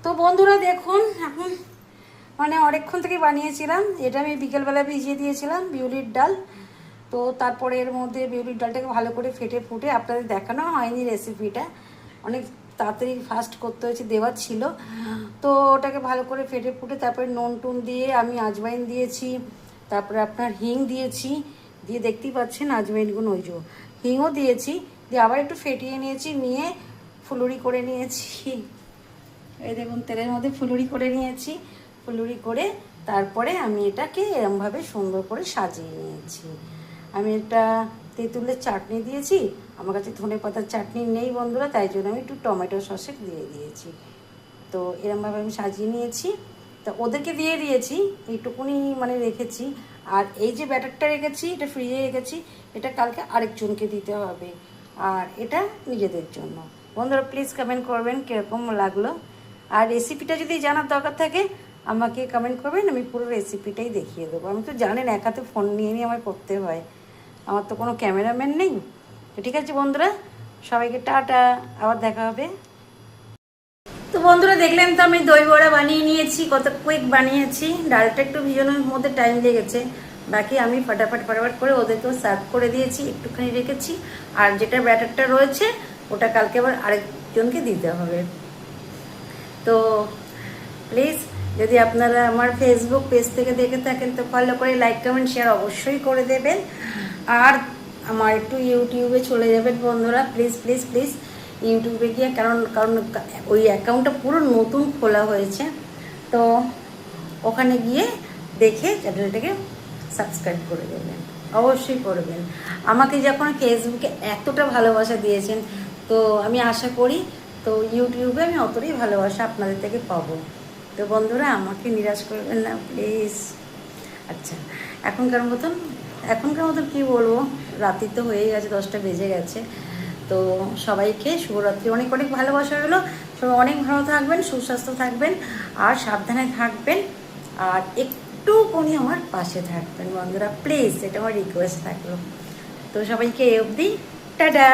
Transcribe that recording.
তো বন্ধুরা দেখুন, এখন মানে অনেকক্ষণ থেকে বানিয়েছিলাম। এটা আমি বিকেলবেলা ভিজিয়ে দিয়েছিলাম বিউলির ডাল। তো তারপরে এর মধ্যে বিউলির ডালটাকে ভালো করে ফেটে ফুটে, আপনাদের দেখানো হয়নি রেসিপিটা, অনেক তাড়াতাড়ি ফাস্ট করতে হয়েছে, দেওয়ার ছিল। তো ওটাকে ভালো করে ফেটে ফুটে তারপরে নুন টুন দিয়ে আমি আজওয়াইন দিয়েছি, তারপরে আপনার হিং দিয়েছি, দিয়ে দেখতেই পাচ্ছেন আজওয়াইনগুলো ওই যে হিংও দিয়েছি, দিয়ে আবার একটু ফেটিয়ে নিয়েছি, নিয়ে ফুলুরি করে নিয়েছি। এই দেখুন তেলের মধ্যে ফুলুরি করে নিয়েছি, ফুলুরি করে তারপরে আমি এটাকে এরমভাবে সুন্দর করে সাজিয়ে নিয়েছি। আমি একটা তেঁতুলের চাটনি দিয়েছি, আমার কাছে ধনে পাতার চাটনি নেই বন্ধুরা, তাই জন্য আমি একটু টমেটো সসে দিয়ে দিয়েছি। তো এরমভাবে আমি সাজিয়ে নিয়েছি। তো ওদেরকে দিয়ে দিয়েছি, এইটুকুনি মানে রেখেছি। আর এই যে ব্যাটারটা রেখেছি, এটা ফ্রিজে রেখেছি, এটা কালকে আরেকজনকে দিতে হবে, আর এটা নিজেদের জন্য। বন্ধুরা প্লিজ কমেন্ট করবেন কীরকম লাগলো, আর রেসিপিটা যদি জানার দরকার থাকে আমাকে কমেন্ট করবেন, আমি পুরো রেসিপিটাই দেখিয়ে দেবো। আমি তো জানেন এক হাতে ফোন নিয়ে নিয়ে আমার করতে হয়, আমার তো কোনো ক্যামেরাম্যান নেই। তো ঠিক আছে বন্ধুরা, সবাইকে টাটা, আবার দেখা হবে। তো বন্ধুরা দেখলেন তো আমি দই বড়া বানিয়ে নিয়েছি, কত কুইক বানিয়েছি। ডালটা একটু ভিজানোর মধ্যে টাইম লেগেছে, বাকি আমি ফটাফট করে ওদেরকেও সার্ভ করে দিয়েছি, একটুখানি রেখেছি। আর যেটা ব্যাটারটা রয়েছে ওটা কালকে আবার আরেকজনকে দিতে হবে। তো প্লিজ যদি আপনারা আমার ফেসবুক পেজ থেকে দেখে থাকেন তো ফলো করে লাইক কমেন্ট শেয়ার অবশ্যই করে দেবেন। আর আমার একটু ইউটিউবে চলে যাবেন বন্ধুরা, প্লিজ প্লিজ প্লিজ ইউটিউবে গিয়ে, কারণ ওই অ্যাকাউন্টটা পুরো নতুন খোলা হয়েছে। তো ওখানে গিয়ে দেখে চ্যানেলটাকে সাবস্ক্রাইব করে দেবেন, অবশ্যই করবেন। আমাকে যখন ফেসবুকে এতটা ভালোবাসা দিয়েছেন, তো আমি আশা করি তো ইউটিউবে আমি অতটাই ভালোবাসা আপনাদের থেকে পাবো। তো বন্ধুরা আমাকে নিরাশ করবেন না প্লিজ। আচ্ছা, এখনকার মতন কী বলবো, রাত্রি তো হয়ে গেছে, 10টা বেজে গেছে। তো সবাইকে শুভরাত্রি, অনেক অনেক ভালোবাসা হলো। সবাই অনেক ভালো থাকবেন, সুস্বাস্থ্য থাকবেন, আর সাবধানে থাকবেন, আর একটুখানি আমার পাশে থাকবেন বন্ধুরা প্লিজ, এটা আমার রিকোয়েস্ট থাকলো। তো সবাইকে এই অবধি, টাটা।